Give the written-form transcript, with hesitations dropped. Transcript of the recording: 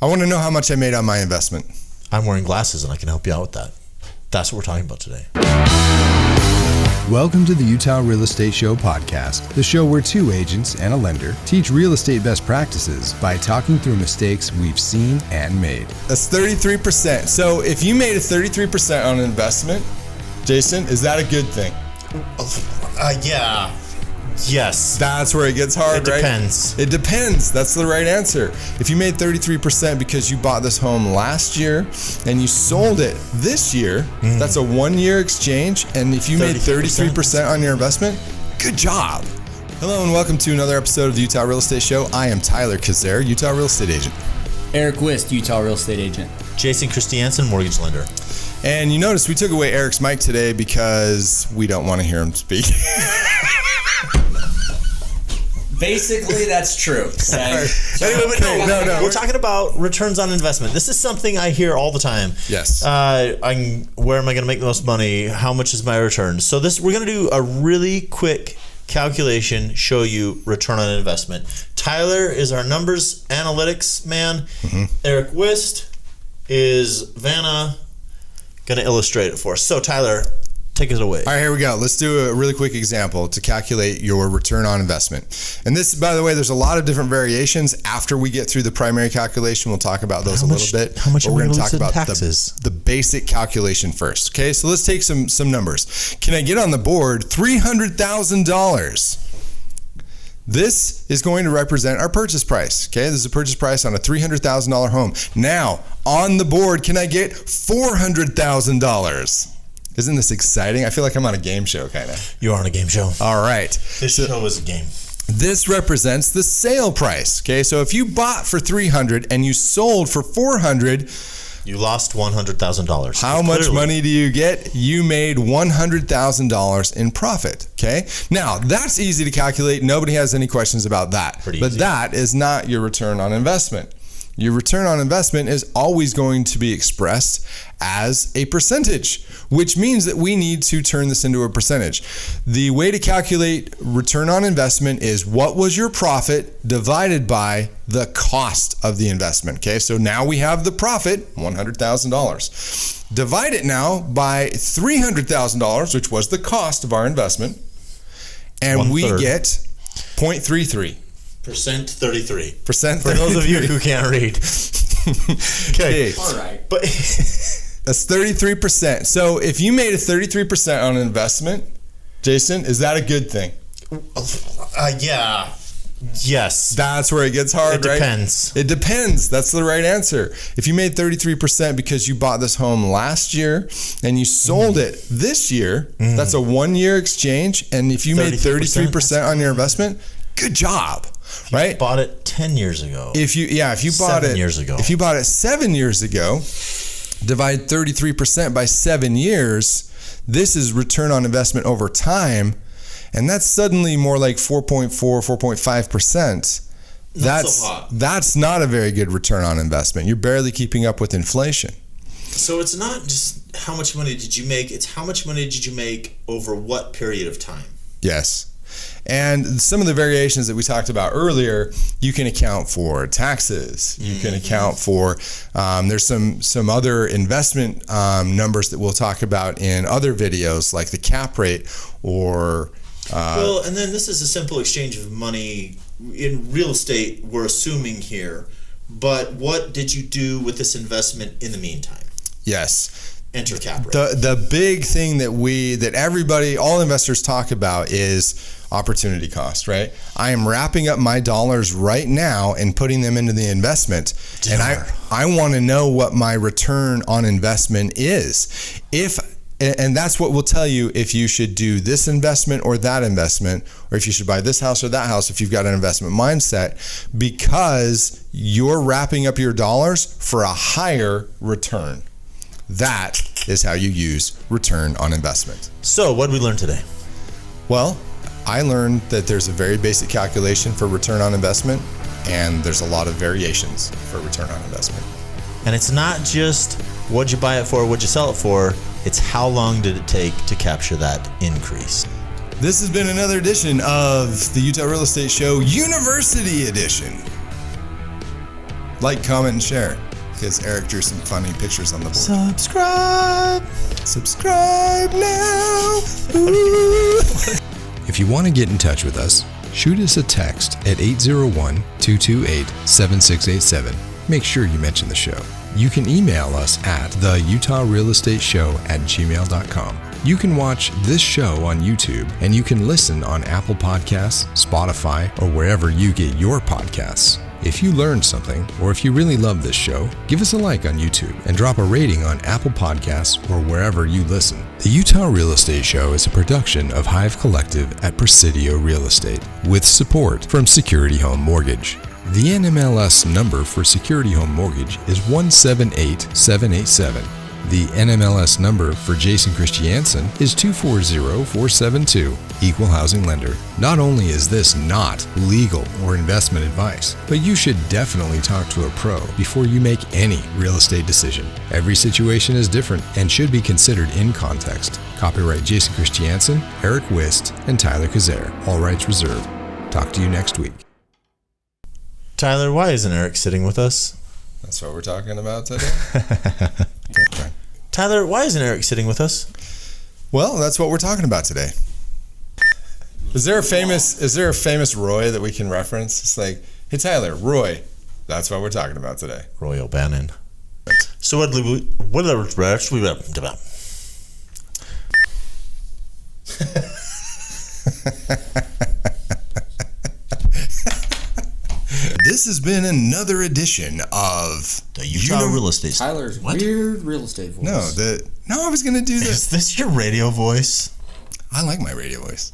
I want to know how much I made on my investment. I'm wearing glasses and I can help you out with that. That's what we're talking about today. Welcome to the Utah Real Estate Show podcast, the show where two agents and a lender teach real estate best practices by talking through mistakes we've seen and made. That's 33%. So if you made a 33% on an investment, Jason, is that a good thing? Yeah. Yes. That's where it gets hard, right? It depends. It depends. That's the right answer. If you made 33% because you bought this home last year and you sold it this year, that's a 1-year exchange. And if you made 33% on your investment, good job. Hello and welcome to another episode of the Utah Real Estate Show. I am Tyler Kazare, Utah Real Estate Agent. Eric Wist, Utah Real Estate Agent. Jason Christiansen, Mortgage Lender. And you notice we took away Eric's mic today because we don't want to hear him speak. Basically, that's true. Anyway, but no. We're talking about returns on investment. This is something I hear all the time. Yes. Where am I going to make the most money? How much is my return? So we're going to do a really quick calculation, show you return on investment. Tyler is our numbers analytics man. Eric Wist is Vanna, going to illustrate it for us. So Tyler, take it away. All right, here we go. Let's do a really quick example to calculate your return on investment. And this, by the way, there's a lot of different variations. After we get through the primary calculation, we'll talk about those a little bit. How much are we going to talk about taxes? The basic calculation first. Okay, so let's take some numbers. Can I get on the board $300,000? This is going to represent our purchase price. Okay, this is a purchase price on a $300,000 home. Now, on the board, can I get $400,000? Isn't this exciting? I feel like I'm on a game show, kind of. You are on a game show. All right. This show is a game. This represents the sale price. Okay, so if you bought for $300 and you sold for $400, you lost $100,000. How much money do you get? You made $100,000 in profit. Okay, now that's easy to calculate. Nobody has any questions about that. Pretty but easy. That is not your return on investment. Your return on investment is always going to be expressed as a percentage, which means that we need to turn this into a percentage. The way to calculate return on investment is what was your profit divided by the cost of the investment. Okay, so now we have the profit, $100,000. Divide it now by $300,000, which was the cost of our investment, and we get 0.33. Percent 33. Percent 33. For those of you who can't read. Okay. All right. But that's 33%. So if you made a 33% on an investment, Jason, is that a good thing? Yeah. Yes. That's where it gets hard, right? It depends. It depends. That's the right answer. If you made 33% because you bought this home last year and you sold it this year, that's a 1-year exchange. And if you made 33% on your investment, good job. Right? Bought it 10 years ago. If you bought 7 years ago. If you bought it 7 years ago, divide 33% by 7 years, this is return on investment over time, and that's suddenly more like 4.5%. That's not a very good return on investment. You're barely keeping up with inflation. So it's not just how much money did you make, it's how much money did you make over what period of time? Yes. And some of the variations that we talked about earlier, you can account for taxes. You can account for, there's some other investment numbers that we'll talk about in other videos, like the cap rate or... well, and then this is a simple exchange of money. In real estate, we're assuming here. But what did you do with this investment in the meantime? Yes. Enter cap rate. The big thing that everybody, all investors talk about is opportunity cost, right? I am wrapping up my dollars right now and putting them into the investment. And I want to know what my return on investment is. And that's what will tell you if you should do this investment or that investment, or if you should buy this house or that house if you've got an investment mindset, because you're wrapping up your dollars for a higher return. That is how you use return on investment. So what did we learn today? Well, I learned that there's a very basic calculation for return on investment, and there's a lot of variations for return on investment. And it's not just what'd you buy it for, what'd you sell it for, it's how long did it take to capture that increase. This has been another edition of the Utah Real Estate Show University Edition. Like, comment, and share. Because Eric drew some funny pictures on the board. Subscribe now. Ooh. If you want to get in touch with us, shoot us a text at 801-228-7687. Make sure you mention the show. You can email us at theutahrealestateshow@gmail.com. You can watch this show on YouTube, and you can listen on Apple Podcasts, Spotify, or wherever you get your podcasts. If you learned something, or if you really love this show, give us a like on YouTube and drop a rating on Apple Podcasts or wherever you listen. The Utah Real Estate Show is a production of Hive Collective at Presidio Real Estate, with support from Security Home Mortgage. The NMLS number for Security Home Mortgage is 178787. The NMLS number for Jason Christiansen is 240472, Equal Housing Lender. Not only is this not legal or investment advice, but you should definitely talk to a pro before you make any real estate decision. Every situation is different and should be considered in context. Copyright Jason Christiansen, Eric Wist, and Tyler Kazare. All rights reserved. Talk to you next week. Tyler, why isn't Eric sitting with us? That's what we're talking about today. Okay. Tyler, why isn't Eric sitting with us? Well, that's what we're talking about today. Is there a famous Roy that we can reference? It's like, hey Tyler, Roy. That's what we're talking about today. Roy O'Bannon. So what This has been another edition of the Utah Real Estate. Tyler's weird real estate voice. No, I was gonna do this. Is this your radio voice? I like my radio voice.